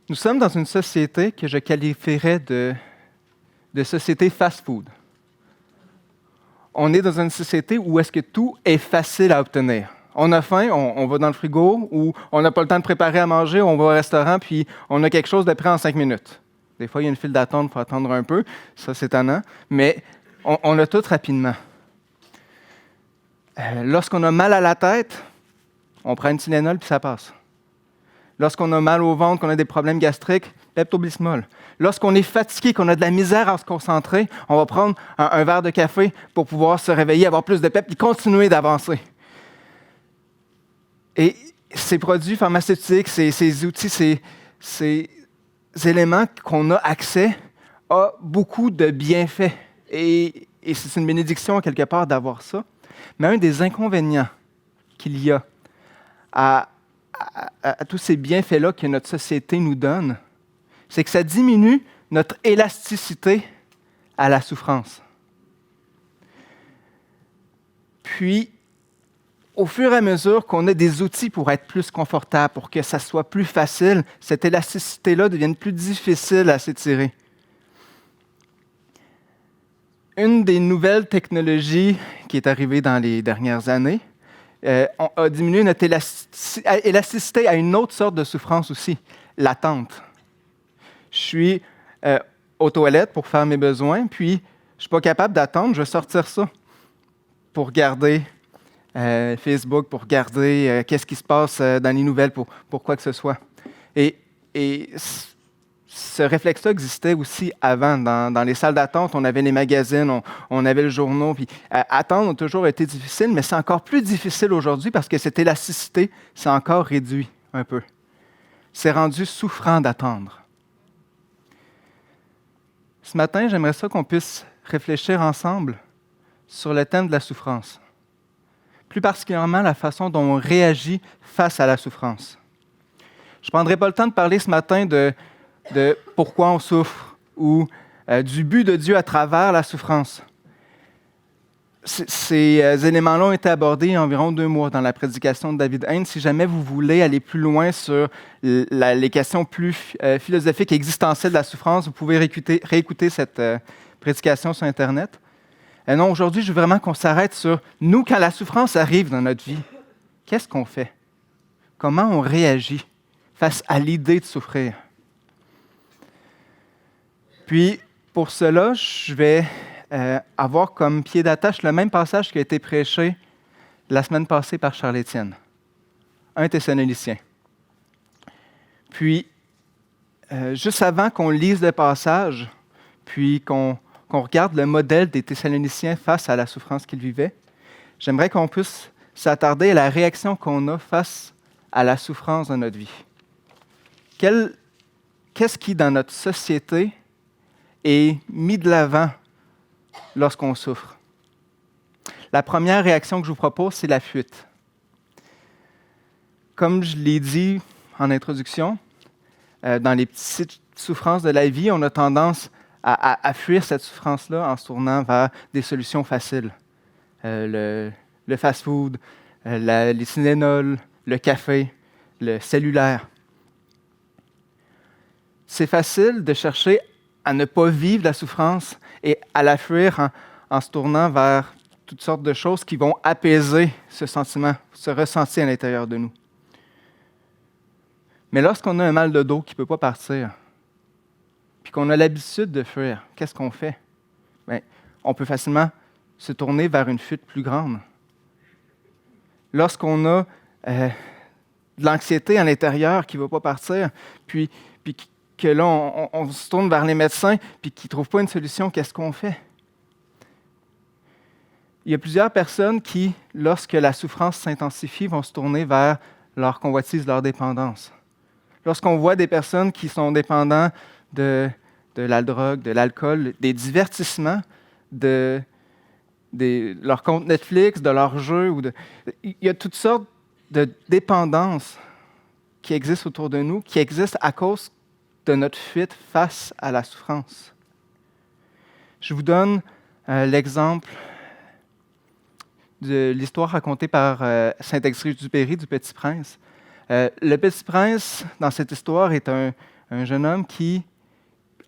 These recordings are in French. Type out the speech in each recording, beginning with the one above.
Nous sommes dans une société que je qualifierais de société fast-food. On est dans une société où est-ce que tout est facile à obtenir. On a faim, on va dans le frigo, ou on n'a pas le temps de préparer à manger, on va au restaurant, puis on a quelque chose de prêt en 5 minutes. Des fois, il y a une file d'attente, il faut attendre un peu. Ça, c'est étonnant. Mais on a tout rapidement. Lorsqu'on a mal à la tête, on prend une Tylenol, puis ça passe. Lorsqu'on a mal au ventre, qu'on a des problèmes gastriques, Pepto-Bismol. Lorsqu'on est fatigué, qu'on a de la misère à se concentrer, on va prendre un verre de café pour pouvoir se réveiller, avoir plus de pep et continuer d'avancer. Et ces produits pharmaceutiques, ces outils, ces éléments qu'on a accès ont beaucoup de bienfaits. Et c'est une bénédiction, quelque part, d'avoir ça. Mais un des inconvénients qu'il y a à tous ces bienfaits-là que notre société nous donne, c'est que ça diminue notre élasticité à la souffrance. Puis, au fur et à mesure qu'on a des outils pour être plus confortable, pour que ça soit plus facile, cette élasticité-là devienne plus difficile à s'étirer. Une des nouvelles technologies qui est arrivée dans les dernières années a diminué notre élasticité à une autre sorte de souffrance aussi, l'attente. Je suis aux toilettes pour faire mes besoins, puis je ne suis pas capable d'attendre, je vais sortir ça pour regarder Facebook, pour regarder qu'est-ce qui se passe dans les nouvelles, pour quoi que ce soit. Et ce réflexe-là existait aussi avant. Dans les salles d'attente, on avait les magazines, on avait le journal. Puis attendre a toujours été difficile, mais c'est encore plus difficile aujourd'hui parce que cette élasticité s'est encore réduite un peu. C'est rendu souffrant d'attendre. Ce matin, j'aimerais ça qu'on puisse réfléchir ensemble sur le thème de la souffrance. Plus particulièrement la façon dont on réagit face à la souffrance. Je ne prendrai pas le temps de parler ce matin de pourquoi on souffre ou du but de Dieu à travers la souffrance. Ces éléments-là ont été abordés il y a environ 2 mois dans la prédication de David Hein. Si jamais vous voulez aller plus loin sur les questions plus philosophiques et existentielles de la souffrance, vous pouvez réécouter cette prédication sur Internet. Non, aujourd'hui, je veux vraiment qu'on s'arrête sur nous, quand la souffrance arrive dans notre vie, qu'est-ce qu'on fait? Comment on réagit face à l'idée de souffrir? Puis, pour cela, je vais avoir comme pied d'attache le même passage qui a été prêché la semaine passée par Charles-Étienne, 1 Thessaloniciens. Puis, juste avant qu'on lise le passage, puis qu'on regarde le modèle des Thessaloniciens face à la souffrance qu'ils vivaient, j'aimerais qu'on puisse s'attarder à la réaction qu'on a face à la souffrance de notre vie. Qu'est-ce qui, dans notre société, est mis de l'avant lorsqu'on souffre? La première réaction que je vous propose, c'est la fuite. Comme je l'ai dit en introduction, dans les petites souffrances de la vie, on a tendance à fuir cette souffrance-là en se tournant vers des solutions faciles. Le fast-food, les Tylenol, le café, le cellulaire. C'est facile de chercher à ne pas vivre la souffrance et à la fuir en se tournant vers toutes sortes de choses qui vont apaiser ce sentiment, ce ressenti à l'intérieur de nous. Mais lorsqu'on a un mal de dos qui ne peut pas partir, puis qu'on a l'habitude de fuir, qu'est-ce qu'on fait? Bien, on peut facilement se tourner vers une fuite plus grande. Lorsqu'on a de l'anxiété à l'intérieur qui ne va pas partir, puis que là, on se tourne vers les médecins puis qu'ils ne trouvent pas une solution, qu'est-ce qu'on fait? Il y a plusieurs personnes qui, lorsque la souffrance s'intensifie, vont se tourner vers leur convoitise, leur dépendance. Lorsqu'on voit des personnes qui sont dépendantes de la drogue, de l'alcool, des divertissements, de leur compte Netflix, de leurs jeux, il y a toutes sortes de dépendances qui existent autour de nous, qui existent à cause de notre fuite face à la souffrance. Je vous donne l'exemple de l'histoire racontée par Saint-Exupéry du Petit Prince. Le Petit Prince, dans cette histoire, est un Un jeune homme qui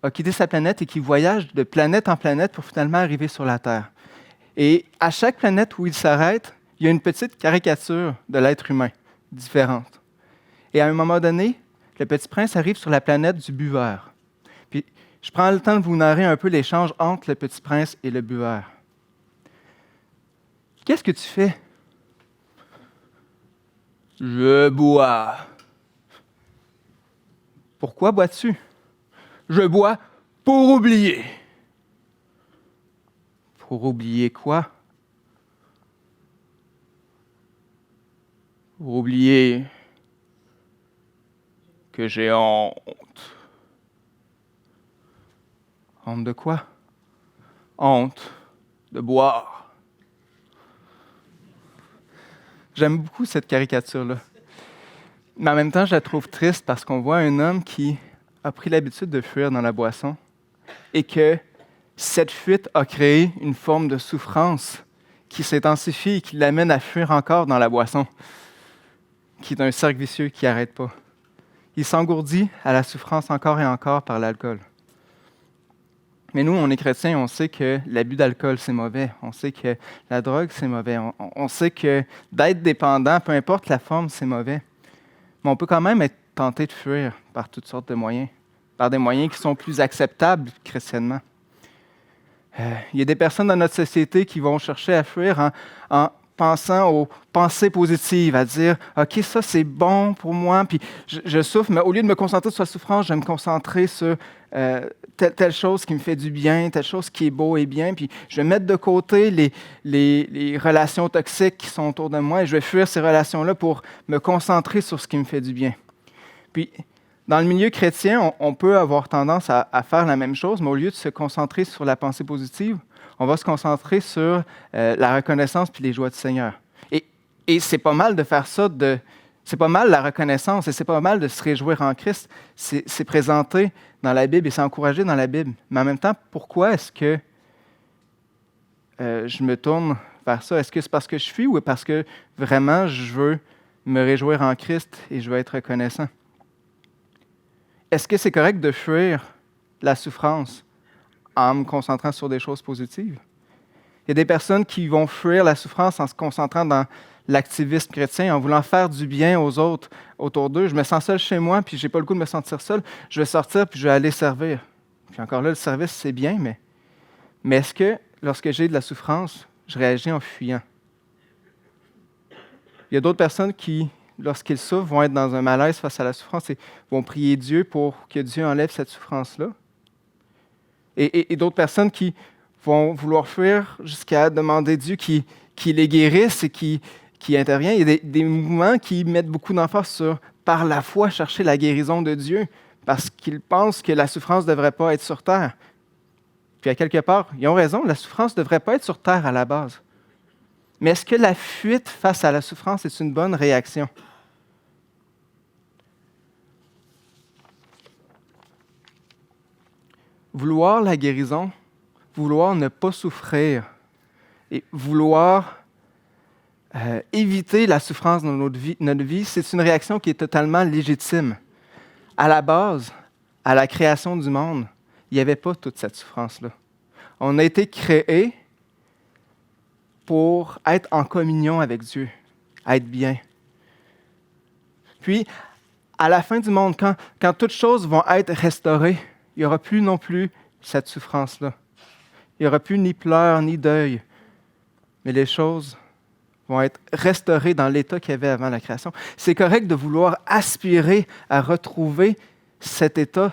a quitté sa planète et qui voyage de planète en planète pour finalement arriver sur la Terre. Et à chaque planète où il s'arrête, il y a une petite caricature de l'être humain différente. Et à un moment donné, le petit prince arrive sur la planète du buveur. Puis, je prends le temps de vous narrer un peu l'échange entre le petit prince et le buveur. Qu'est-ce que tu fais? Je bois. Pourquoi bois-tu? Je bois pour oublier. Pour oublier quoi? Pour oublier que j'ai honte. Honte de quoi? Honte de boire. J'aime beaucoup cette caricature-là. Mais en même temps, je la trouve triste parce qu'on voit un homme qui a pris l'habitude de fuir dans la boisson et que cette fuite a créé une forme de souffrance qui s'intensifie et qui l'amène à fuir encore dans la boisson, qui est un cercle vicieux qui n'arrête pas. Il s'engourdit à la souffrance encore et encore par l'alcool. Mais nous, on est chrétiens, on sait que l'abus d'alcool, c'est mauvais. On sait que la drogue, c'est mauvais. On sait que d'être dépendant, peu importe la forme, c'est mauvais. Mais on peut quand même être tenté de fuir par toutes sortes de moyens, par des moyens qui sont plus acceptables chrétiennement. Il y a des personnes dans notre société qui vont chercher à fuir en pensant aux pensées positives, à dire « OK, ça c'est bon pour moi, puis je souffre, mais au lieu de me concentrer sur la souffrance, je vais me concentrer sur telle chose qui me fait du bien, telle chose qui est beau et bien, puis je vais mettre de côté les relations toxiques qui sont autour de moi et je vais fuir ces relations-là pour me concentrer sur ce qui me fait du bien. » Puis, dans le milieu chrétien, on peut avoir tendance à faire la même chose, mais au lieu de se concentrer sur la pensée positive, on va se concentrer sur la reconnaissance puis les joies du Seigneur. Et c'est pas mal de faire ça, c'est pas mal la reconnaissance et c'est pas mal de se réjouir en Christ. C'est présenté dans la Bible et c'est encouragé dans la Bible. Mais en même temps, pourquoi est-ce que je me tourne vers ça? Est-ce que c'est parce que je fuis ou parce que vraiment je veux me réjouir en Christ et je veux être reconnaissant? Est-ce que c'est correct de fuir la souffrance en me concentrant sur des choses positives? Il y a des personnes qui vont fuir la souffrance en se concentrant dans l'activisme chrétien, en voulant faire du bien aux autres autour d'eux. Je me sens seul chez moi, puis je n'ai pas le goût de me sentir seul. Je vais sortir, puis je vais aller servir. Puis encore là, le service, c'est bien, mais est-ce que lorsque j'ai de la souffrance, je réagis en fuyant? Il y a d'autres personnes qui, lorsqu'ils souffrent, vont être dans un malaise face à la souffrance et vont prier Dieu pour que Dieu enlève cette souffrance-là. Et d'autres personnes qui vont vouloir fuir jusqu'à demander Dieu qui les guérisse et qui intervient. Il y a des mouvements qui mettent beaucoup d'emphase sur, par la foi, chercher la guérison de Dieu parce qu'ils pensent que la souffrance ne devrait pas être sur terre. Puis à quelque part, ils ont raison, la souffrance ne devrait pas être sur terre à la base. Mais est-ce que la fuite face à la souffrance est une bonne réaction? Vouloir la guérison, vouloir ne pas souffrir et vouloir éviter la souffrance dans notre vie, c'est une réaction qui est totalement légitime. À la base, à la création du monde, il n'y avait pas toute cette souffrance-là. On a été créés pour être en communion avec Dieu, être bien. Puis, à la fin du monde, quand toutes choses vont être restaurées, il n'y aura plus non plus cette souffrance-là. Il n'y aura plus ni pleurs, ni deuil, mais les choses vont être restaurées dans l'état qu'il y avait avant la création. C'est correct de vouloir aspirer à retrouver cet état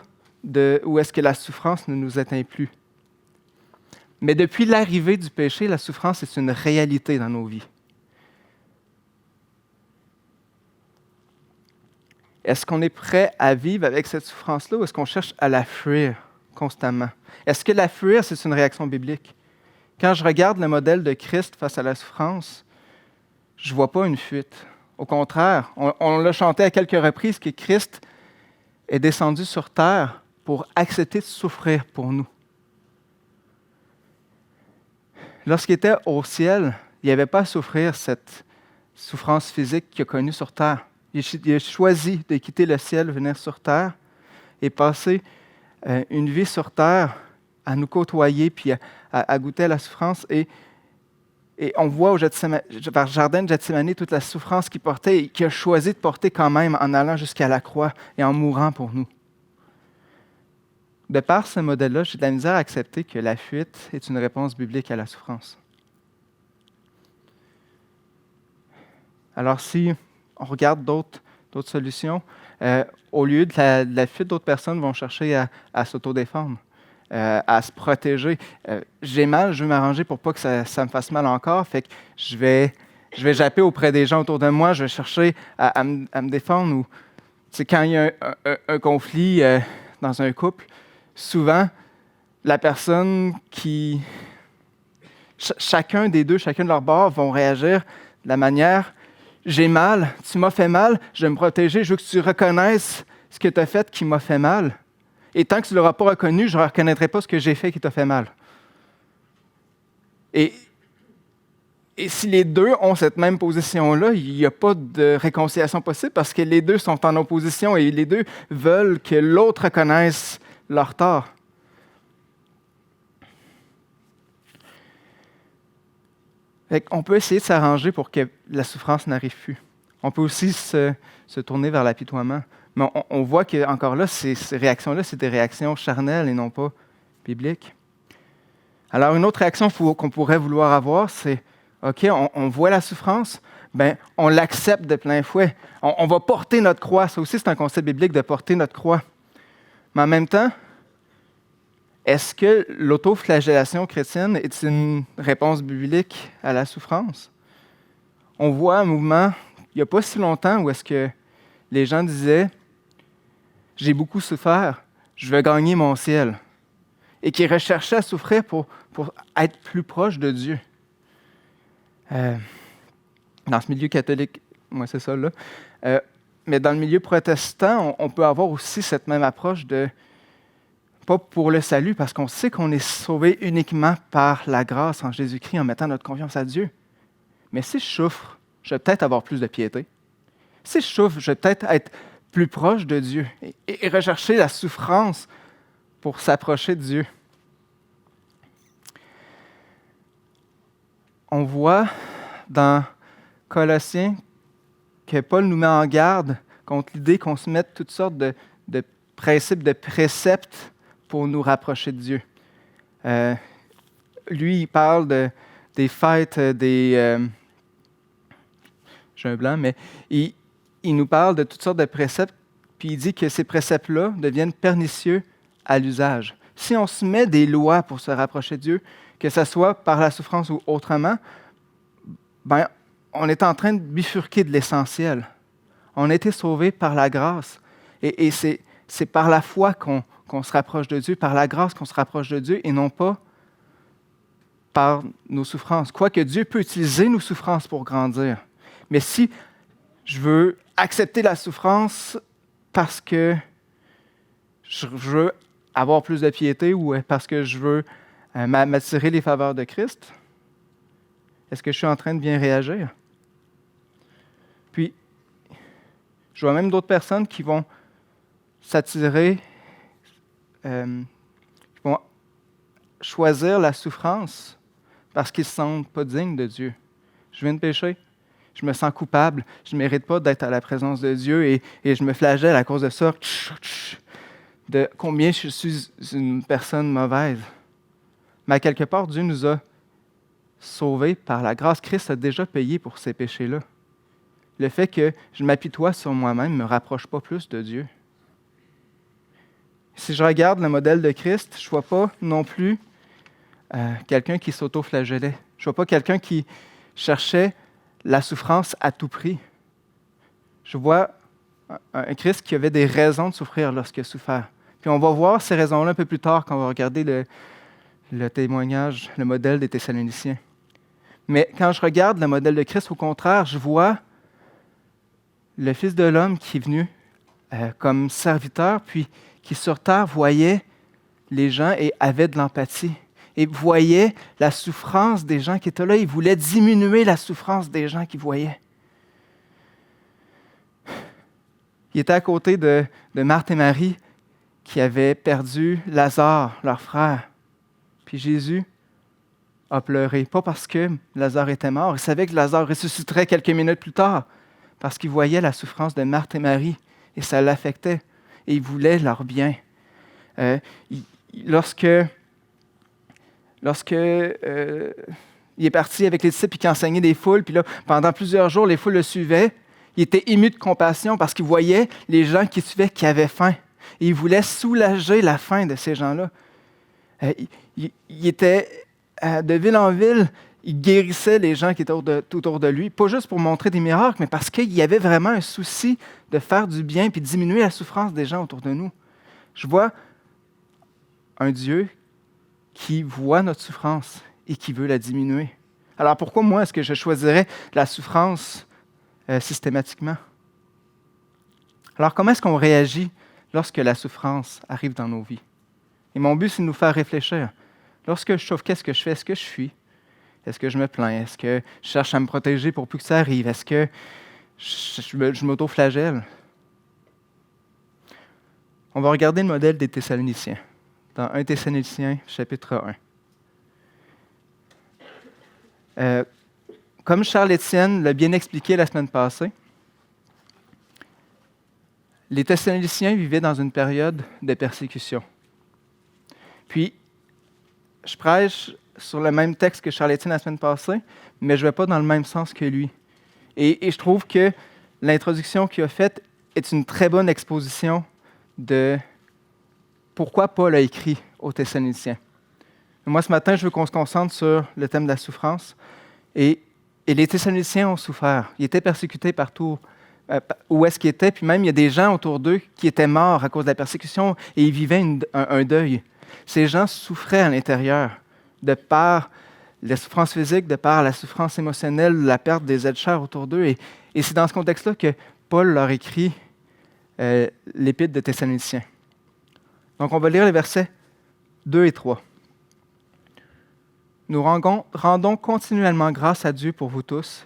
où est-ce que la souffrance ne nous atteint plus. Mais depuis l'arrivée du péché, la souffrance est une réalité dans nos vies. Est-ce qu'on est prêt à vivre avec cette souffrance-là ou est-ce qu'on cherche à la fuir constamment? Est-ce que la fuir, c'est une réaction biblique? Quand je regarde le modèle de Christ face à la souffrance, je ne vois pas une fuite. Au contraire, on l'a chanté à quelques reprises que Christ est descendu sur terre pour accepter de souffrir pour nous. Lorsqu'il était au ciel, il n'y avait pas à souffrir cette souffrance physique qu'il a connue sur terre. Il a choisi de quitter le ciel, venir sur terre et passer une vie sur terre à nous côtoyer puis à goûter à la souffrance. Et on voit vers le jardin de Gethsémani toute la souffrance qu'il portait et qu'il a choisi de porter quand même en allant jusqu'à la croix et en mourant pour nous. De par ce modèle-là, j'ai de la misère à accepter que la fuite est une réponse biblique à la souffrance. Alors, si on regarde d'autres solutions, au lieu de la fuite, d'autres personnes vont chercher à s'autodéfendre, à se protéger. J'ai mal, je veux m'arranger pour pas que ça me fasse mal encore, fait que je vais japper auprès des gens autour de moi, je vais chercher à me défendre. Ou, quand il y a un conflit dans un couple, souvent, la personne chacun des deux, chacun de leur bord, vont réagir de la manière « j'ai mal, tu m'as fait mal, je vais me protéger, je veux que tu reconnaisses ce que tu as fait qui m'a fait mal. Et tant que tu ne l'auras pas reconnu, je ne reconnaîtrai pas ce que j'ai fait qui t'a fait mal. » Et si les deux ont cette même position-là, il n'y a pas de réconciliation possible parce que les deux sont en opposition et les deux veulent que l'autre reconnaisse leur tort. On peut essayer de s'arranger pour que la souffrance n'arrive plus. On peut aussi se tourner vers l'apitoiement. Mais on voit qu'encore là, ces réactions-là, c'est des réactions charnelles et non pas bibliques. Alors, une autre réaction qu'on pourrait vouloir avoir, c'est OK, on voit la souffrance, ben on l'accepte de plein fouet. On va porter notre croix. Ça aussi, c'est un concept biblique de porter notre croix. Mais en même temps, est-ce que l'autoflagellation chrétienne est une réponse biblique à la souffrance? On voit un mouvement, il n'y a pas si longtemps, où est-ce que les gens disaient « J'ai beaucoup souffert, je vais gagner mon ciel » et qui recherchaient à souffrir pour être plus proche de Dieu. Dans ce milieu catholique, moi c'est ça là, mais dans le milieu protestant, on peut avoir aussi cette même approche de pas pour le salut, parce qu'on sait qu'on est sauvé uniquement par la grâce en Jésus-Christ en mettant notre confiance à Dieu. Mais si je souffre, je vais peut-être avoir plus de piété. Si je souffre, je vais peut-être être plus proche de Dieu et rechercher la souffrance pour s'approcher de Dieu. On voit dans Colossiens que Paul nous met en garde contre l'idée qu'on se mette toutes sortes de principes, de préceptes pour nous rapprocher de Dieu. Lui, il parle des fêtes, j'ai un blanc, mais il nous parle de toutes sortes de préceptes, puis il dit que ces préceptes-là deviennent pernicieux à l'usage. Si on se met des lois pour se rapprocher de Dieu, que ce soit par la souffrance ou autrement, ben, on est en train de bifurquer de l'essentiel. On a été sauvés par la grâce. Et c'est par la foi qu'on se rapproche de Dieu, par la grâce qu'on se rapproche de Dieu, et non pas par nos souffrances. Quoique Dieu peut utiliser nos souffrances pour grandir. Mais si je veux accepter la souffrance parce que je veux avoir plus de piété ou parce que je veux m'attirer les faveurs de Christ, est-ce que je suis en train de bien réagir? Puis, je vois même d'autres personnes qui vont s'attirer, qui vont choisir la souffrance parce qu'ils ne se sentent pas dignes de Dieu. Je viens de pécher, je me sens coupable, je ne mérite pas d'être à la présence de Dieu et je me flagelle à cause de ça, de combien je suis une personne mauvaise. Mais à quelque part, Dieu nous a sauvés par la grâce. Christ a déjà payé pour ces péchés-là. Le fait que je m'apitoie sur moi-même ne me rapproche pas plus de Dieu. Si je regarde le modèle de Christ, je ne vois pas non plus quelqu'un qui s'auto-flagellait. Je ne vois pas quelqu'un qui cherchait la souffrance à tout prix. Je vois un Christ qui avait des raisons de souffrir lorsqu'il a souffert. Puis on va voir ces raisons-là un peu plus tard quand on va regarder le témoignage, le modèle des Thessaloniciens. Mais quand je regarde le modèle de Christ, au contraire, je vois le Fils de l'homme qui est venu comme serviteur, puis qui sur terre voyait les gens et avait de l'empathie. Et voyait la souffrance des gens qui étaient là. Il voulait diminuer la souffrance des gens qu'il voyait. Il était à côté de Marthe et Marie qui avaient perdu Lazare, leur frère. Puis Jésus a pleuré, pas parce que Lazare était mort, il savait que Lazare ressusciterait quelques minutes plus tard, parce qu'il voyait la souffrance de Marthe et Marie, et ça l'affectait, et il voulait leur bien. Lorsque il est parti avec les disciples et qu'il enseignait des foules, puis là, pendant plusieurs jours, les foules le suivaient, il était ému de compassion parce qu'il voyait les gens qui suivaient qui avaient faim. Et il voulait soulager la faim de ces gens-là. Il était de ville en ville, il guérissait les gens qui étaient autour de lui, pas juste pour montrer des miracles, mais parce qu'il y avait vraiment un souci de faire du bien puis de diminuer la souffrance des gens autour de nous. Je vois un Dieu qui voit notre souffrance et qui veut la diminuer. Alors pourquoi moi est-ce que je choisirais la souffrance systématiquement? Alors comment est-ce qu'on réagit lorsque la souffrance arrive dans nos vies? Et mon but, c'est de nous faire réfléchir. Lorsque je souffre, qu'est-ce que je fais? Est-ce que je fuis? Est-ce que je me plains? Est-ce que je cherche à me protéger pour plus que ça arrive? Est-ce que je m'auto-flagelle? On va regarder le modèle des Thessaloniciens, dans 1 Thessaloniciens, chapitre 1. Comme Charles-Étienne l'a bien expliqué la semaine passée, les Thessaloniciens vivaient dans une période de persécution. Puis, je prêche sur le même texte que Charles-Étienne la semaine passée, mais je ne vais pas dans le même sens que lui. Et je trouve que l'introduction qu'il a faite est une très bonne exposition de pourquoi Paul a écrit aux Thessaloniciens. Moi, ce matin, je veux qu'on se concentre sur le thème de la souffrance. Et les Thessaloniciens ont souffert. Ils étaient persécutés partout où est-ce qu'ils étaient. Puis même, il y a des gens autour d'eux qui étaient morts à cause de la persécution et ils vivaient un deuil. Ces gens souffraient à l'intérieur de par la souffrance physique, de par la souffrance émotionnelle, la perte des êtres chers autour d'eux. Et c'est dans ce contexte-là que Paul leur écrit l'Épître de Thessaloniciens. Donc, on va lire les versets 2 et 3. Nous rendons continuellement grâce à Dieu pour vous tous,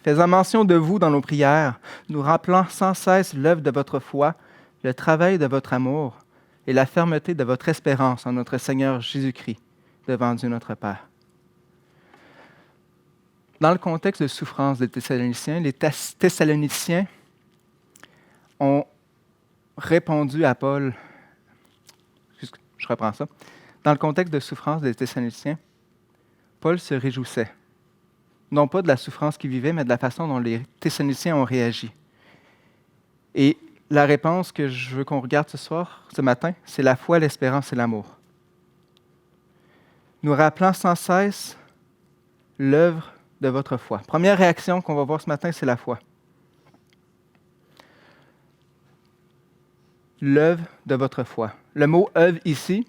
faisant mention de vous dans nos prières, nous rappelant sans cesse l'œuvre de votre foi, le travail de votre amour et la fermeté de votre espérance en notre Seigneur Jésus-Christ, devant Dieu notre Père. Dans le contexte de souffrance des Thessaloniciens, les Thessaloniciens ont répondu à Paul. Je reprends ça. Dans le contexte de souffrance des Thessaloniciens, Paul se réjouissait, non pas de la souffrance qu'ils vivaient, mais de la façon dont les Thessaloniciens ont réagi. Et la réponse que je veux qu'on regarde ce matin, c'est la foi, l'espérance et l'amour. Nous rappelant sans cesse l'œuvre de votre foi. Première réaction qu'on va voir ce matin, c'est la foi. L'œuvre de votre foi. Le mot œuvre ici,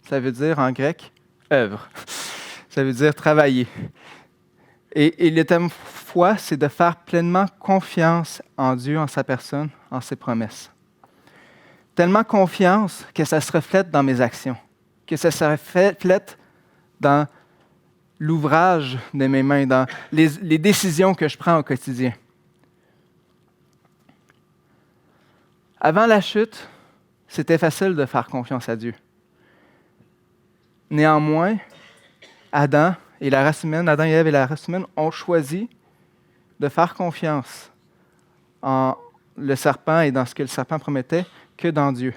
ça veut dire en grec œuvre. Ça veut dire travailler. Et le thème foi, c'est de faire pleinement confiance en Dieu, en sa personne, en ses promesses. Tellement confiance que ça se reflète dans mes actions, que ça se reflète dans l'ouvrage de mes mains, dans les décisions que je prends au quotidien. Avant la chute, c'était facile de faire confiance à Dieu. Néanmoins, Adam et Ève et la race humaine ont choisi de faire confiance en le serpent et dans ce que le serpent promettait que dans Dieu.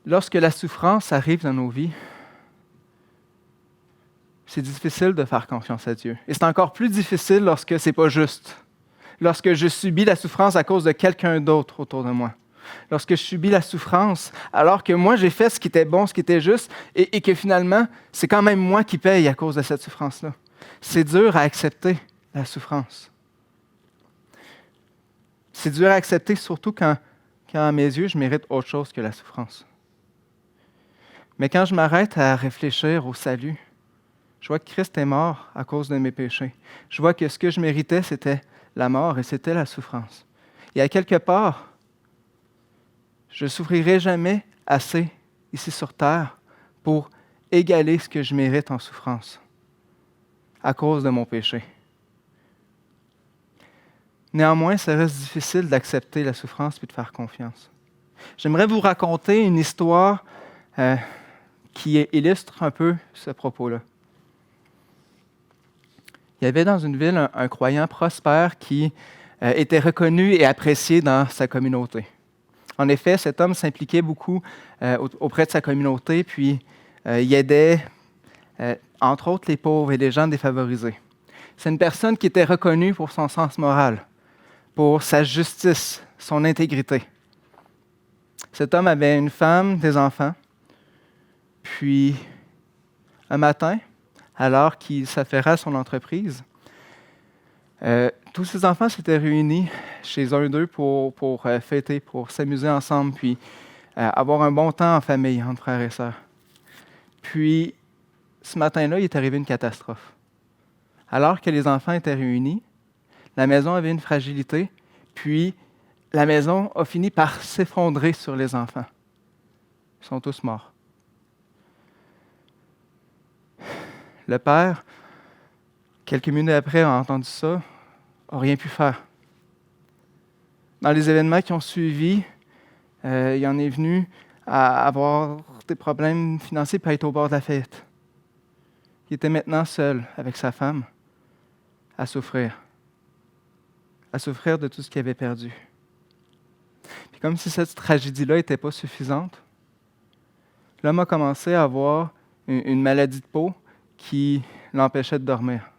Lorsque la souffrance arrive dans nos vies, c'est difficile de faire confiance à Dieu. Et c'est encore plus difficile lorsque c'est pas juste. Lorsque je subis la souffrance à cause de quelqu'un d'autre autour de moi. Lorsque je subis la souffrance, alors que moi, j'ai fait ce qui était bon, ce qui était juste, et que finalement, c'est quand même moi qui paye à cause de cette souffrance-là. C'est dur à accepter, la souffrance. C'est dur à accepter, surtout quand à mes yeux, je mérite autre chose que la souffrance. Mais quand je m'arrête à réfléchir au salut, je vois que Christ est mort à cause de mes péchés. Je vois que ce que je méritais, c'était la mort et c'était la souffrance. Et à quelque part, je ne souffrirai jamais assez ici sur terre pour égaler ce que je mérite en souffrance à cause de mon péché. Néanmoins, ça reste difficile d'accepter la souffrance puis de faire confiance. J'aimerais vous raconter une histoire qui illustre un peu ce propos-là. Il y avait dans une ville un croyant prospère qui était reconnu et apprécié dans sa communauté. En effet, cet homme s'impliquait beaucoup auprès de sa communauté, puis il aidait, entre autres, les pauvres et les gens défavorisés. C'est une personne qui était reconnue pour son sens moral, pour sa justice, son intégrité. Cet homme avait une femme, des enfants, puis un matin, alors qu'il s'affairait à son entreprise, tous ses enfants s'étaient réunis chez un d'eux pour fêter, pour s'amuser ensemble, puis avoir un bon temps en famille, entre frères et sœurs. Puis, ce matin-là, il est arrivé une catastrophe. Alors que les enfants étaient réunis, la maison avait une fragilité, puis la maison a fini par s'effondrer sur les enfants. Ils sont tous morts. Le père, quelques minutes après, a entendu ça, n'a rien pu faire. Dans les événements qui ont suivi, il en est venu à avoir des problèmes financiers et à être au bord de la faillite. Il était maintenant seul avec sa femme à souffrir de tout ce qu'il avait perdu. Puis comme si cette tragédie-là n'était pas suffisante, l'homme a commencé à avoir une maladie de peau qui l'empêchait de dormir.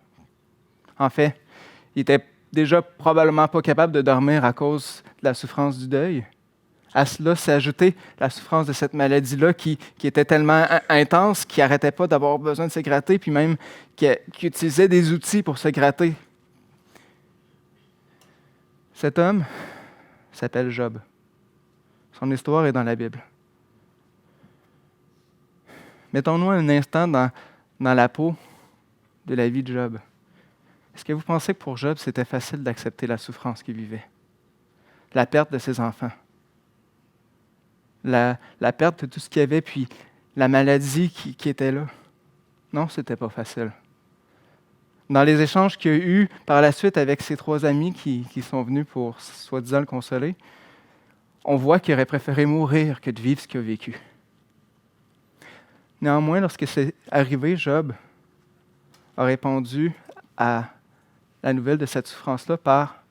En fait, il était déjà probablement pas capable de dormir à cause de la souffrance du deuil. À cela s'est ajoutée la souffrance de cette maladie-là qui était tellement intense qu'il n'arrêtait pas d'avoir besoin de se gratter, puis même qu'il utilisait des outils pour se gratter. Cet homme s'appelle Job. Son histoire est dans la Bible. Mettons-nous un instant dans la peau de la vie de Job. Est-ce que vous pensez que pour Job, c'était facile d'accepter la souffrance qu'il vivait? La perte de ses enfants. La perte de tout ce qu'il y avait, puis la maladie qui était là. Non, c'était pas facile. Dans les échanges qu'il y a eu par la suite avec ses 3 amis qui sont venus pour soi-disant le consoler, on voit qu'il aurait préféré mourir que de vivre ce qu'il a vécu. Néanmoins, lorsque c'est arrivé, Job a répondu à la nouvelle de cette souffrance-là par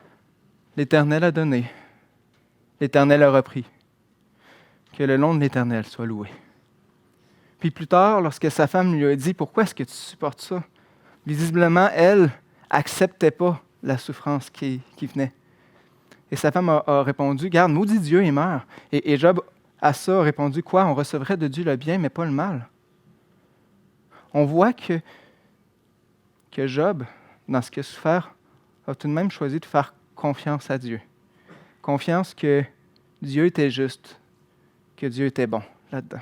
« L'Éternel a donné, l'Éternel a repris, que le nom de l'Éternel soit loué. » Puis plus tard, lorsque sa femme lui a dit « Pourquoi est-ce que tu supportes ça? » Visiblement, elle n'acceptait pas la souffrance qui venait. Et sa femme a répondu « Garde, maudit Dieu et meurt. » Et Job, à ça, a répondu « Quoi? On recevrait de Dieu le bien, mais pas le mal. » On voit que Job, dans ce qu'il a souffert, a tout de même choisi de faire confiance à Dieu. Confiance que Dieu était juste, que Dieu était bon là-dedans.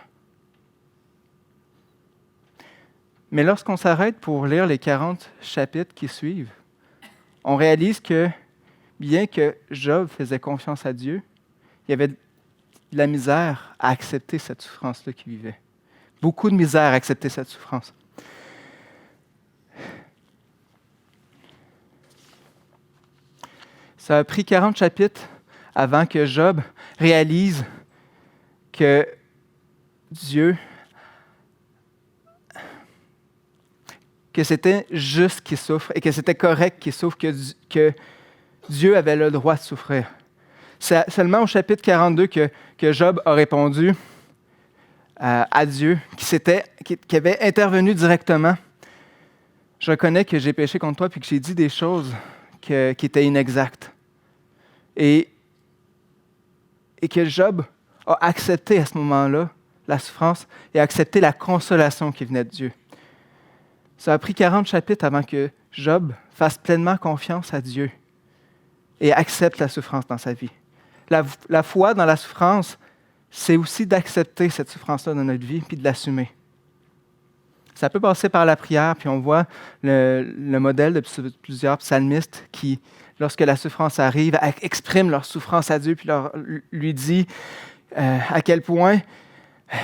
Mais lorsqu'on s'arrête pour lire les 40 chapitres qui suivent, on réalise que, bien que Job faisait confiance à Dieu, il y avait de la misère à accepter cette souffrance-là qu'il vivait. Beaucoup de misère à accepter cette souffrance. Ça a pris 40 chapitres avant que Job réalise que Dieu, que c'était juste qu'il souffre et que c'était correct qu'il souffre, que Dieu avait le droit de souffrir. C'est seulement au chapitre 42 que Job a répondu à Dieu, qui avait intervenu directement. Je reconnais que j'ai péché contre toi et que j'ai dit des choses qui étaient inexactes. Et que Job a accepté à ce moment-là la souffrance et a accepté la consolation qui venait de Dieu. Ça a pris 40 chapitres avant que Job fasse pleinement confiance à Dieu et accepte la souffrance dans sa vie. La foi dans la souffrance, c'est aussi d'accepter cette souffrance-là dans notre vie puis de l'assumer. Ça peut passer par la prière, puis on voit le modèle de plusieurs psalmistes qui, lorsque la souffrance arrive, expriment leur souffrance à Dieu, puis lui dit à quel point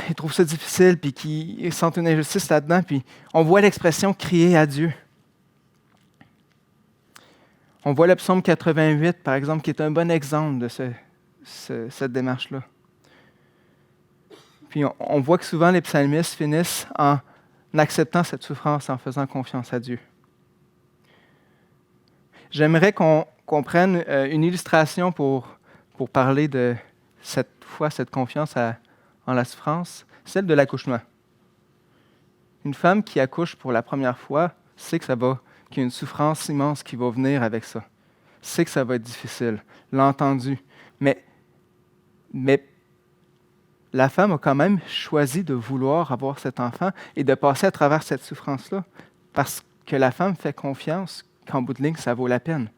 ils trouvent ça difficile, puis qu'ils sentent une injustice là-dedans, puis on voit l'expression « crier à Dieu ». On voit le psaume 88, par exemple, qui est un bon exemple de cette démarche-là. Puis on voit que souvent les psalmistes finissent en acceptant cette souffrance, en faisant confiance à Dieu. J'aimerais qu'on prenne une illustration pour parler de cette foi, cette confiance en la souffrance, celle de l'accouchement. Une femme qui accouche pour la première fois sait qu'il y a une souffrance immense qui va venir avec ça. Sait que ça va être difficile, l'a entendu. Mais la femme a quand même choisi de vouloir avoir cet enfant et de passer à travers cette souffrance-là parce que la femme fait confiance qu'en bout de ligne, ça vaut la peine.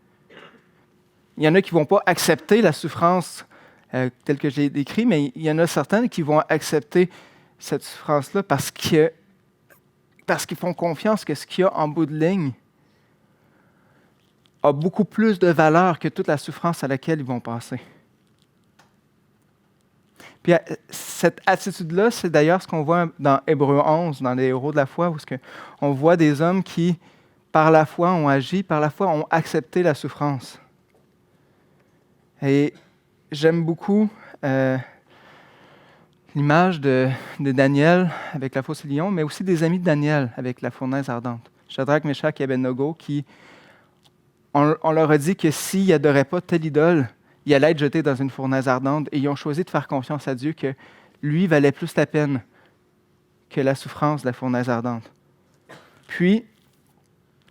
Il y en a qui ne vont pas accepter la souffrance telle que j'ai décrit, mais il y en a certaines qui vont accepter cette souffrance-là parce qu'ils font confiance que ce qu'il y a en bout de ligne a beaucoup plus de valeur que toute la souffrance à laquelle ils vont passer. Puis cette attitude-là, c'est d'ailleurs ce qu'on voit dans Hébreux 11, dans les héros de la foi, où on voit des hommes qui, par la foi, ont agi, par la foi, ont accepté la souffrance. Et j'aime beaucoup l'image de Daniel avec la fosse au lion, mais aussi des amis de Daniel avec la fournaise ardente. Shadrach, Meshach et Abednego, on leur a dit que s'ils n'adoraient pas telle idole, ils allaient être jetés dans une fournaise ardente et ils ont choisi de faire confiance à Dieu que lui valait plus la peine que la souffrance de la fournaise ardente. Puis,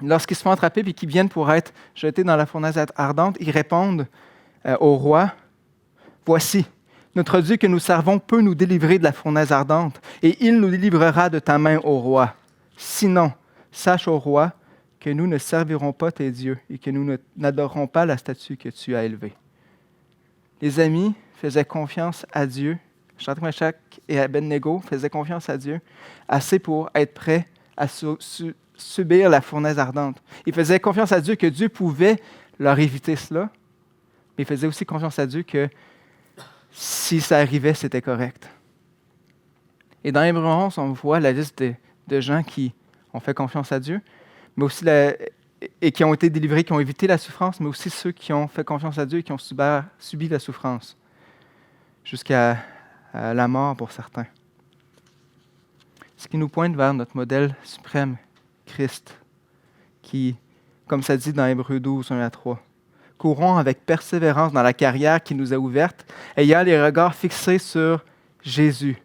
lorsqu'ils se font attraper et qu'ils viennent pour être jetés dans la fournaise ardente, ils répondent au roi, « Voici, notre Dieu que nous servons peut nous délivrer de la fournaise ardente et il nous délivrera de ta main, ô roi. Sinon, sache, ô roi, que nous ne servirons pas tes dieux et que nous n'adorerons pas la statue que tu as élevée. » Les amis faisaient confiance à Dieu. Shadrach, Meshach et Abednego faisaient confiance à Dieu assez pour être prêts à subir la fournaise ardente. Ils faisaient confiance à Dieu que Dieu pouvait leur éviter cela, mais ils faisaient aussi confiance à Dieu que si ça arrivait, c'était correct. Et dans Hébreux 11, on voit la liste de gens qui ont fait confiance à Dieu, mais aussi et qui ont été délivrés, qui ont évité la souffrance, mais aussi ceux qui ont fait confiance à Dieu et qui ont subi la souffrance, jusqu'à la mort pour certains. Ce qui nous pointe vers notre modèle suprême, Christ, qui, comme ça dit dans Hébreux 12, 1 à 3, « Courons avec persévérance dans la carrière qui nous est ouverte, ayant les regards fixés sur Jésus,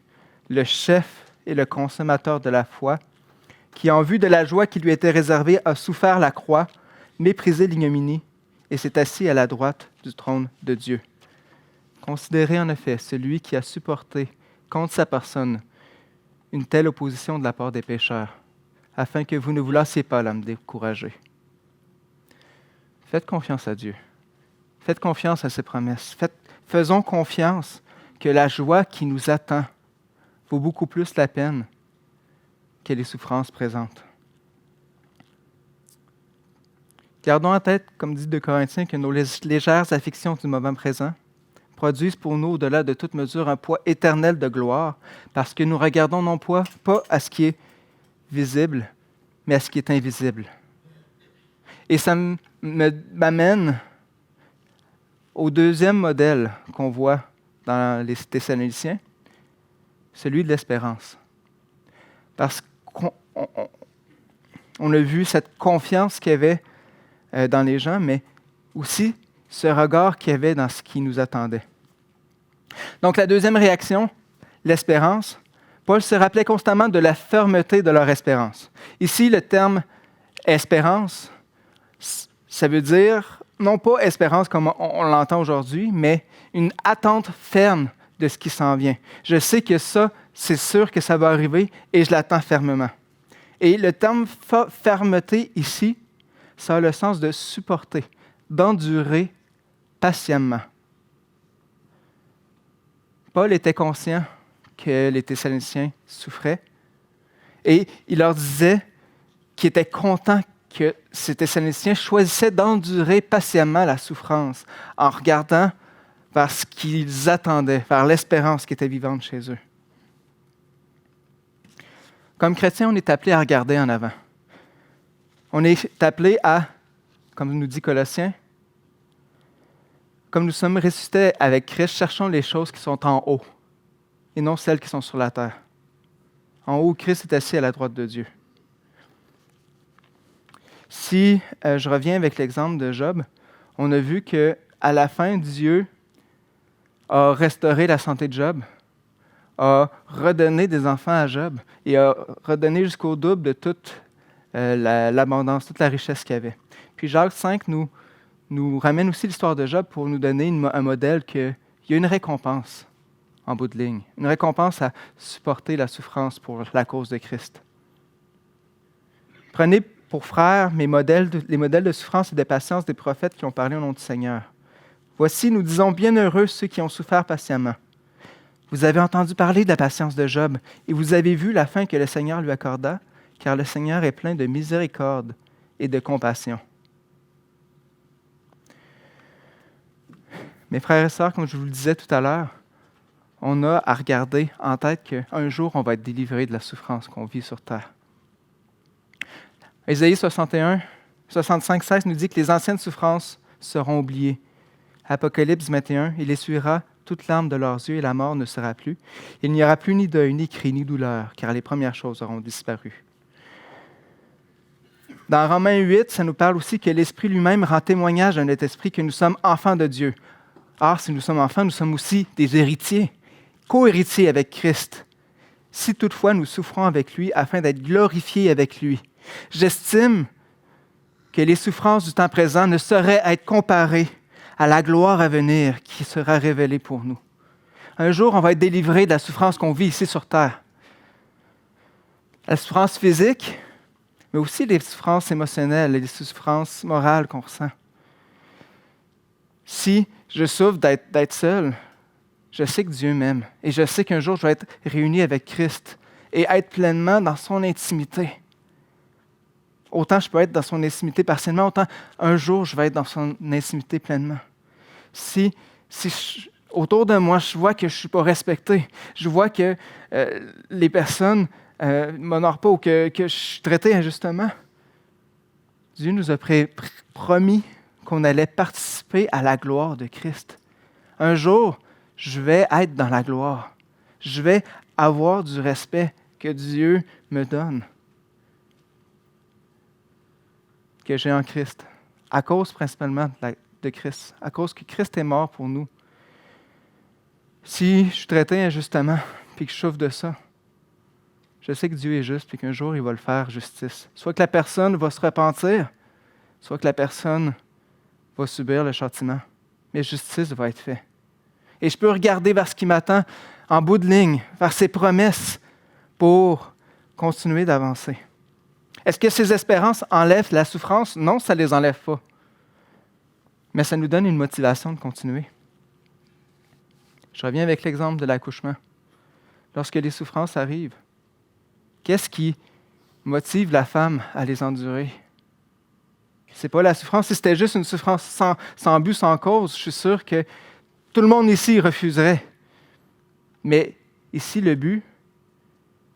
le chef et le consommateur de la foi, qui, en vue de la joie qui lui était réservée, a souffert la croix, méprisé l'ignominie, et s'est assis à la droite du trône de Dieu. Considérez en effet celui qui a supporté contre sa personne une telle opposition de la part des pécheurs, afin que vous ne vous lassiez pas l'âme découragée. » Faites confiance à Dieu. Faites confiance à ses promesses. Faisons confiance que la joie qui nous attend vaut beaucoup plus la peine que les souffrances présentes. Gardons en tête, comme dit 2 Corinthiens, que nos légères afflictions du moment présent produisent pour nous, au-delà de toute mesure, un poids éternel de gloire, parce que nous regardons non pas à ce qui est visible, mais à ce qui est invisible. Et ça m'amène au deuxième modèle qu'on voit dans les Thessaloniciens, celui de l'espérance. Parce qu'on a vu cette confiance qu'il y avait dans les gens, mais aussi ce regard qu'il y avait dans ce qui nous attendait. Donc la deuxième réaction, l'espérance, Paul se rappelait constamment de la fermeté de leur espérance. Ici, le terme espérance, ça veut dire, non pas espérance comme on l'entend aujourd'hui, mais une attente ferme de ce qui s'en vient. Je sais que ça, c'est sûr que ça va arriver et je l'attends fermement. Et le terme fermeté ici, ça a le sens de supporter, d'endurer patiemment. Paul était conscient que les Thessaloniciens souffraient et il leur disait qu'il était content que ces Thessaloniciens choisissaient d'endurer patiemment la souffrance en regardant vers ce qu'ils attendaient, vers l'espérance qui était vivante chez eux. Comme chrétiens, on est appelé à regarder en avant. On est appelé à, comme nous dit Colossiens, Comme nous sommes ressuscités avec Christ, cherchons les choses qui sont en haut et non celles qui sont sur la terre. En haut, Christ est assis à la droite de Dieu. Si je reviens avec l'exemple de Job, on a vu qu'à la fin, Dieu a restauré la santé de Job, a redonné des enfants à Job et a redonné jusqu'au double de toute l'abondance, toute la richesse qu'il y avait. Puis Jacques 5 nous ramène aussi l'histoire de Job pour nous donner un modèle qu'il y a une récompense en bout de ligne, une récompense à supporter la souffrance pour la cause de Christ. Prenez pour frères les modèles de souffrance et de patience des prophètes qui ont parlé au nom du Seigneur. Voici, nous disons, bienheureux ceux qui ont souffert patiemment. Vous avez entendu parler de la patience de Job et vous avez vu la fin que le Seigneur lui accorda, car le Seigneur est plein de miséricorde et de compassion. Mes frères et sœurs, comme je vous le disais tout à l'heure, on a à regarder en tête qu'un jour, on va être délivré de la souffrance qu'on vit sur terre. Ésaïe 65, nous dit que les anciennes souffrances seront oubliées. Apocalypse 21, il essuiera toute larme de leurs yeux et la mort ne sera plus. Il n'y aura plus ni deuil, ni cri, ni douleur, car les premières choses auront disparu. Dans Romains 8, ça nous parle aussi que l'Esprit lui-même rend témoignage à notre esprit que nous sommes enfants de Dieu. Or, si nous sommes enfants, nous sommes aussi des héritiers, co-héritiers avec Christ. Si toutefois nous souffrons avec lui afin d'être glorifiés avec lui. J'estime que les souffrances du temps présent ne sauraient être comparées à la gloire à venir qui sera révélée pour nous. Un jour, on va être délivré de la souffrance qu'on vit ici sur terre. La souffrance physique, mais aussi les souffrances émotionnelles et les souffrances morales qu'on ressent. Si je souffre d'être seul, je sais que Dieu m'aime et je sais qu'un jour, je vais être réuni avec Christ et être pleinement dans son intimité. Autant je peux être dans son intimité partiellement, autant un jour, je vais être dans son intimité pleinement. Si autour de moi, je vois que je ne suis pas respecté, je vois que les personnes ne m'honorent pas ou que je suis traité injustement, Dieu nous a promis qu'on allait participer à la gloire de Christ. Un jour, je vais être dans la gloire. Je vais avoir du respect que Dieu me donne, que j'ai en Christ, à cause principalement de Christ, à cause que Christ est mort pour nous. Si je suis traité injustement puis que je souffre de ça, je sais que Dieu est juste puis qu'un jour, il va le faire justice. Soit que la personne va se repentir, soit que la personne va subir le châtiment. Mais justice va être faite. Et je peux regarder vers ce qui m'attend en bout de ligne, vers ses promesses pour continuer d'avancer. Est-ce que ces espérances enlèvent la souffrance? Non, ça ne les enlève pas. Mais ça nous donne une motivation de continuer. Je reviens avec l'exemple de l'accouchement. Lorsque les souffrances arrivent, qu'est-ce qui motive la femme à les endurer? Ce n'est pas la souffrance. Si c'était juste une souffrance sans but, sans cause, je suis sûr que tout le monde ici refuserait. Mais ici, le but,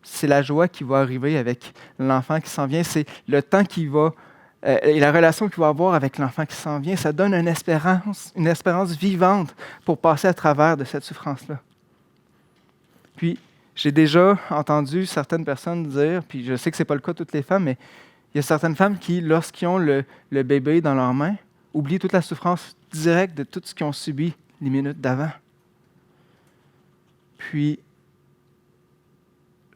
c'est la joie qui va arriver avec l'enfant qui s'en vient. C'est le temps qui va et la relation qu'il va avoir avec l'enfant qui s'en vient. Ça donne une espérance vivante pour passer à travers de cette souffrance-là. Puis, j'ai déjà entendu certaines personnes dire, puis je sais que ce n'est pas le cas de toutes les femmes, mais il y a certaines femmes qui, lorsqu'ils ont le bébé dans leurs mains, oublient toute la souffrance directe de tout ce qu'ils ont subi les minutes d'avant. Puis,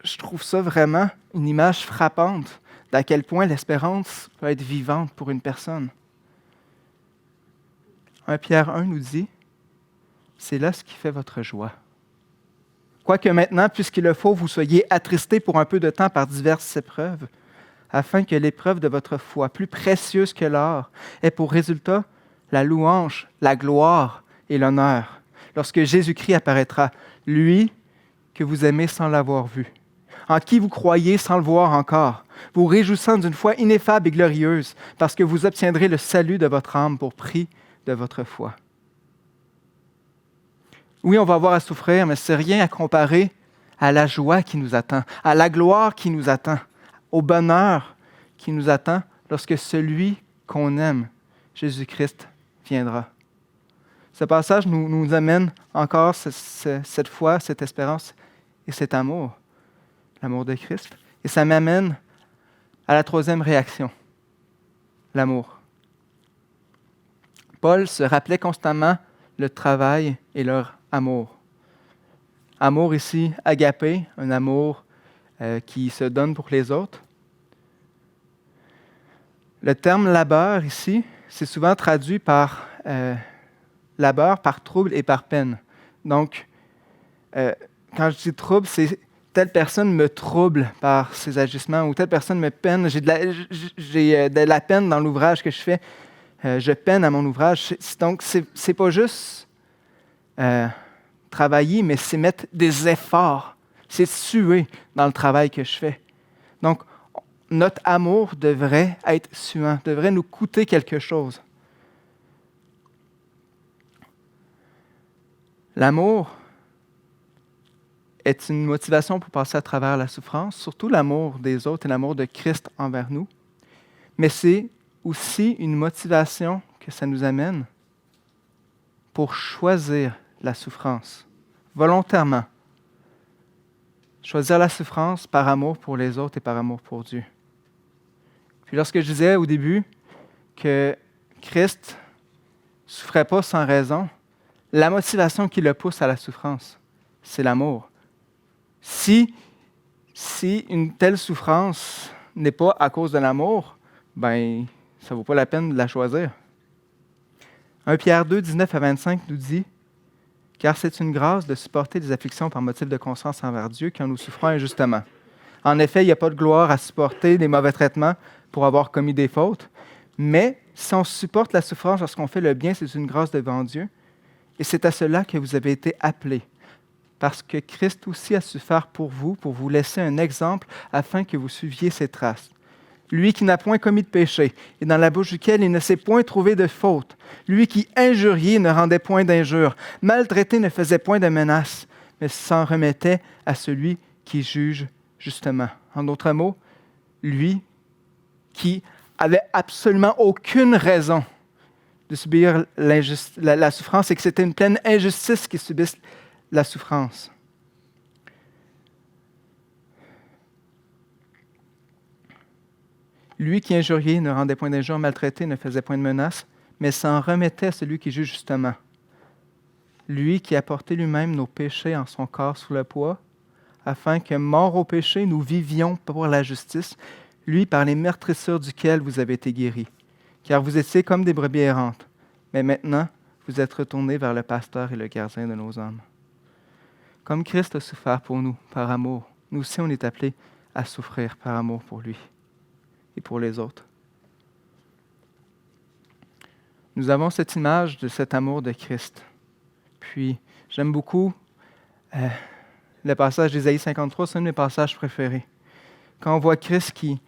je trouve ça vraiment une image frappante d'à quel point l'espérance peut être vivante pour une personne. 1 Pierre 1 nous dit, « C'est là ce qui fait votre joie. Quoique maintenant, puisqu'il le faut, vous soyez attristés pour un peu de temps par diverses épreuves, afin que l'épreuve de votre foi, plus précieuse que l'or, ait pour résultat la louange, la gloire et l'honneur, lorsque Jésus-Christ apparaîtra, lui que vous aimez sans l'avoir vu, en qui vous croyez sans le voir encore, vous réjouissant d'une foi ineffable et glorieuse, parce que vous obtiendrez le salut de votre âme pour prix de votre foi. » Oui, on va avoir à souffrir, mais ce n'est rien à comparer à la joie qui nous attend, à la gloire qui nous attend, au bonheur qui nous attend lorsque celui qu'on aime, Jésus-Christ, viendra. Ce passage nous amène encore cette foi, cette espérance et cet amour, l'amour de Christ. Et ça m'amène à la troisième réaction, l'amour. Paul se rappelait constamment le travail et leur amour. Amour ici, agapé, un amour qui se donne pour les autres. Le terme labeur ici, c'est souvent traduit par labeur, par trouble et par peine. Donc, quand je dis trouble, c'est telle personne me trouble par ses agissements ou telle personne me peine. J'ai de la peine dans l'ouvrage que je fais. Je peine à mon ouvrage. Donc, c'est pas juste travailler, mais c'est mettre des efforts. C'est suer dans le travail que je fais. Donc, notre amour devrait être suant, devrait nous coûter quelque chose. L'amour est une motivation pour passer à travers la souffrance, surtout l'amour des autres et l'amour de Christ envers nous. Mais c'est aussi une motivation que ça nous amène pour choisir la souffrance, volontairement. Choisir la souffrance par amour pour les autres et par amour pour Dieu. Puis lorsque je disais au début que Christ ne souffrait pas sans raison, la motivation qui le pousse à la souffrance, c'est l'amour. Si une telle souffrance n'est pas à cause de l'amour, ben ça ne vaut pas la peine de la choisir. 1 Pierre 2, 19 à 25 nous dit « Car c'est une grâce de supporter des afflictions par motif de conscience envers Dieu quand nous souffrons injustement. En effet, il n'y a pas de gloire à supporter des mauvais traitements pour avoir commis des fautes, mais si on supporte la souffrance lorsqu'on fait le bien, c'est une grâce devant Dieu. Et c'est à cela que vous avez été appelés, parce que Christ aussi a souffert pour vous laisser un exemple afin que vous suiviez ses traces. Lui qui n'a point commis de péché, et dans la bouche duquel il ne s'est point trouvé de faute. Lui qui injuriait ne rendait point d'injure, maltraité ne faisait point de menaces, mais s'en remettait à celui qui juge justement. En d'autres mots, lui qui avait absolument aucune raison de subir la souffrance et que c'était une pleine injustice qu'il subisse la souffrance. Lui qui injuriait ne rendait point d'injure, maltraité ne faisait point de menaces, mais s'en remettait à celui qui juge justement. Lui qui a porté lui-même nos péchés en son corps sous le poids, afin que, morts au péché, nous vivions pour la justice, lui par les meurtrissures duquel vous avez été guéris. Car vous étiez comme des brebis errantes, mais maintenant vous êtes retournés vers le pasteur et le gardien de nos âmes. Comme Christ a souffert pour nous, par amour, nous aussi on est appelés à souffrir par amour pour lui et pour les autres. Nous avons cette image de cet amour de Christ. Puis, j'aime beaucoup le passage d'Ésaïe 53, c'est un de mes passages préférés. Quand on voit Christ qui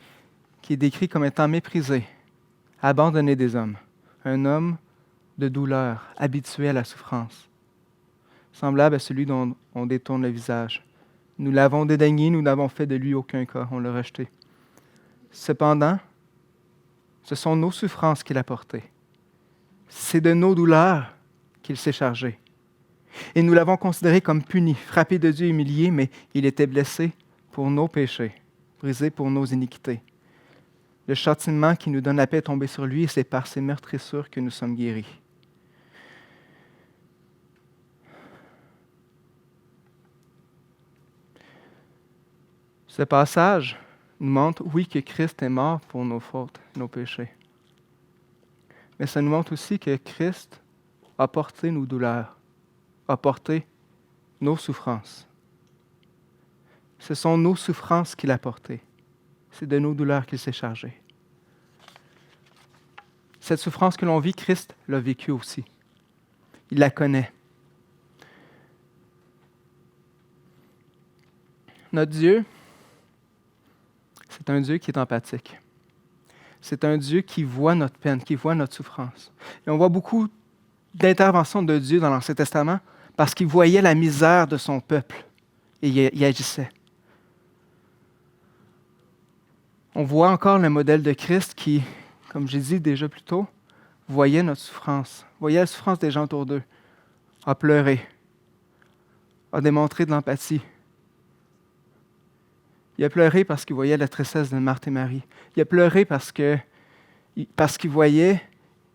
est décrit comme étant méprisé, abandonné des hommes, un homme de douleur, habitué à la souffrance, semblable à celui dont on détourne le visage. Nous l'avons dédaigné, nous n'avons fait de lui aucun cas, on l'a rejeté. Cependant, ce sont nos souffrances qu'il a portées. C'est de nos douleurs qu'il s'est chargé. Et nous l'avons considéré comme puni, frappé de Dieu, humilié, mais il était blessé pour nos péchés, brisé pour nos iniquités. Le châtiment qui nous donne la paix est tombé sur lui et c'est par ses meurtrissures que nous sommes guéris. Ce passage nous montre, oui, que Christ est mort pour nos fautes, nos péchés. Mais ça nous montre aussi que Christ a porté nos douleurs, a porté nos souffrances. Ce sont nos souffrances qu'il a portées. C'est de nos douleurs qu'il s'est chargé. Cette souffrance que l'on vit, Christ l'a vécue aussi. Il la connaît. Notre Dieu, c'est un Dieu qui est empathique. C'est un Dieu qui voit notre peine, qui voit notre souffrance. Et on voit beaucoup d'interventions de Dieu dans l'Ancien Testament parce qu'il voyait la misère de son peuple et il agissait. On voit encore le modèle de Christ qui, comme j'ai dit déjà plus tôt, voyait notre souffrance, voyait la souffrance des gens autour d'eux, a pleuré, a démontré de l'empathie. Il a pleuré parce qu'il voyait la tristesse de Marthe et Marie. Il a pleuré parce qu'il voyait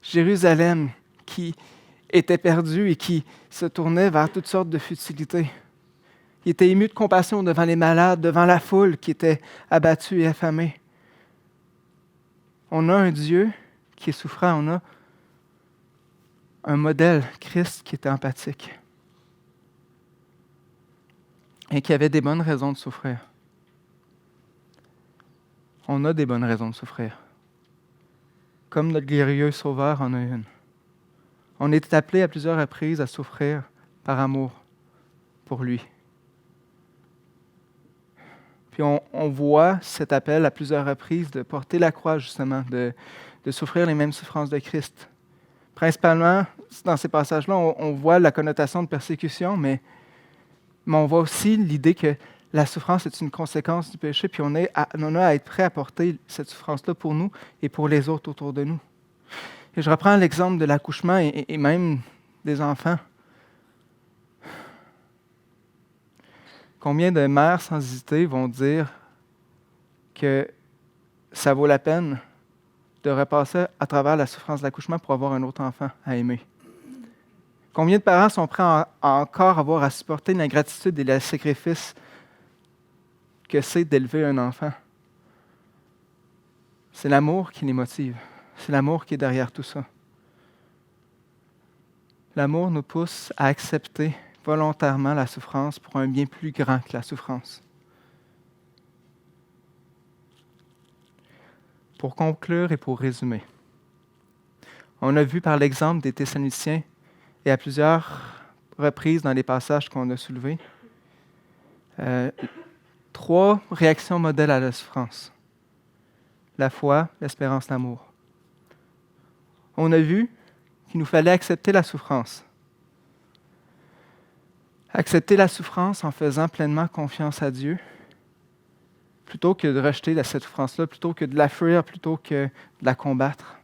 Jérusalem qui était perdue et qui se tournait vers toutes sortes de futilités. Il était ému de compassion devant les malades, devant la foule qui était abattue et affamée. On a un Dieu qui est souffrant, on a un modèle, Christ, qui était empathique et qui avait des bonnes raisons de souffrir. On a des bonnes raisons de souffrir, comme notre glorieux Sauveur en a une. On est appelé à plusieurs reprises à souffrir par amour pour lui. Puis on voit cet appel à plusieurs reprises de porter la croix, justement, de souffrir les mêmes souffrances de Christ. Principalement, dans ces passages-là, on voit la connotation de persécution, mais on voit aussi l'idée que la souffrance est une conséquence du péché, puis on a à être prêt à porter cette souffrance-là pour nous et pour les autres autour de nous. Et je reprends l'exemple de l'accouchement et même des enfants. Combien de mères sans hésiter vont dire que ça vaut la peine de repasser à travers la souffrance de l'accouchement pour avoir un autre enfant à aimer? Combien de parents sont prêts à encore avoir à supporter l'ingratitude et le sacrifice que c'est d'élever un enfant? C'est l'amour qui les motive. C'est l'amour qui est derrière tout ça. L'amour nous pousse à accepter volontairement la souffrance pour un bien plus grand que la souffrance. Pour conclure et pour résumer, on a vu par l'exemple des Thessaloniciens et à plusieurs reprises dans les passages qu'on a soulevés, 3 réactions modèles à la souffrance. La foi, l'espérance, l'amour. On a vu qu'il nous fallait accepter la souffrance. Accepter la souffrance en faisant pleinement confiance à Dieu, plutôt que de rejeter cette souffrance-là, plutôt que de la fuir, plutôt que de la combattre.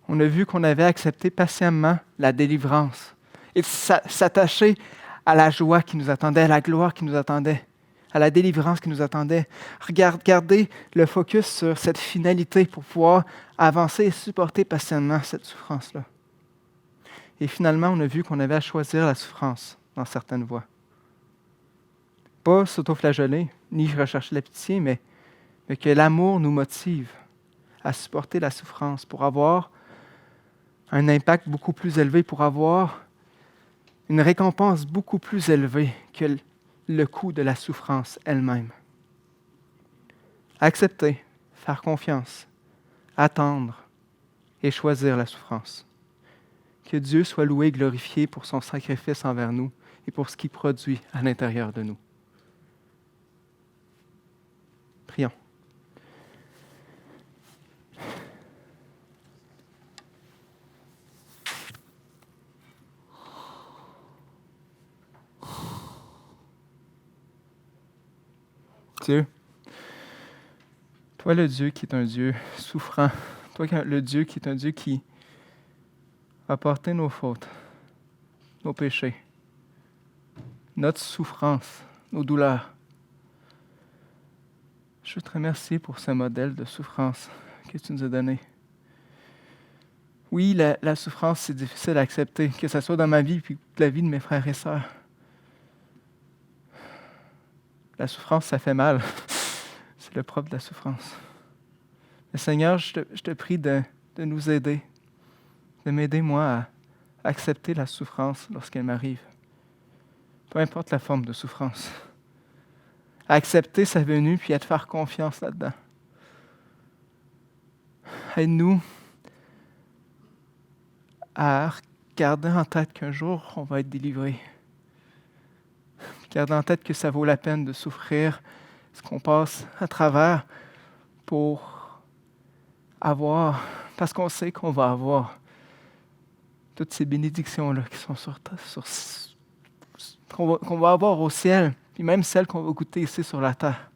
On a vu qu'on avait accepté patiemment la délivrance et s'attacher à la joie qui nous attendait, à la gloire qui nous attendait, à la délivrance qui nous attendait. Garder le focus sur cette finalité pour pouvoir avancer et supporter patiemment cette souffrance-là. Et finalement, on a vu qu'on avait à choisir la souffrance dans certaines voies. Pas s'auto-flageller, ni rechercher la pitié, mais que l'amour nous motive à supporter la souffrance pour avoir un impact beaucoup plus élevé, pour avoir une récompense beaucoup plus élevée que le coût de la souffrance elle-même. Accepter, faire confiance, attendre et choisir la souffrance. Que Dieu soit loué et glorifié pour son sacrifice envers nous et pour ce qu'il produit à l'intérieur de nous. Prions. Dieu, toi le Dieu qui est un Dieu souffrant, toi le Dieu qui est un Dieu qui a porté nos fautes, nos péchés, notre souffrance, nos douleurs. Je te remercie pour ce modèle de souffrance que tu nous as donné. Oui, la souffrance, c'est difficile à accepter, que ce soit dans ma vie puis la vie de mes frères et sœurs. La souffrance, ça fait mal. C'est le propre de la souffrance. Mais Seigneur, je te prie de nous aider, de m'aider, moi, à accepter la souffrance lorsqu'elle m'arrive. Peu importe la forme de souffrance. À accepter sa venue, puis à te faire confiance là-dedans. Aide-nous à garder en tête qu'un jour, on va être délivré. Garder en tête que ça vaut la peine de souffrir ce qu'on passe à travers pour avoir, parce qu'on sait qu'on va avoir toutes ces bénédictions-là qui sont qu'on va avoir au ciel, puis même celles qu'on va goûter ici sur la terre.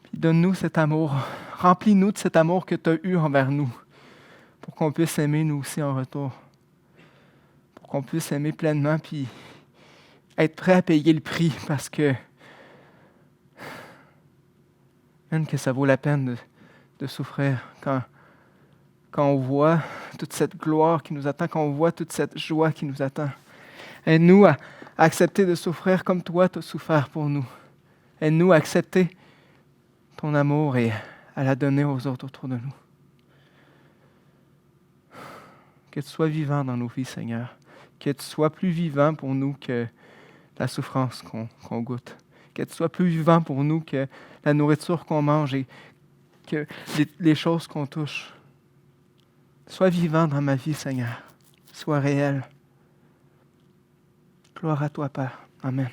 Puis donne-nous cet amour Remplis-nous de cet amour que tu as eu envers nous, pour qu'on puisse aimer nous aussi en retour. Pour qu'on puisse aimer pleinement, puis être prêt à payer le prix, parce que même que ça vaut la peine de souffrir quand on voit toute cette gloire qui nous attend, quand on voit toute cette joie qui nous attend. Aide-nous à accepter de souffrir comme toi tu as souffert pour nous. Aide-nous à accepter ton amour et à la donner aux autres autour de nous. Que tu sois vivant dans nos vies, Seigneur. Que tu sois plus vivant pour nous que la souffrance qu'on goûte. Que tu sois plus vivant pour nous que la nourriture qu'on mange et que les choses qu'on touche. Sois vivant dans ma vie, Seigneur. Sois réel. Gloire à toi, Père. Amen.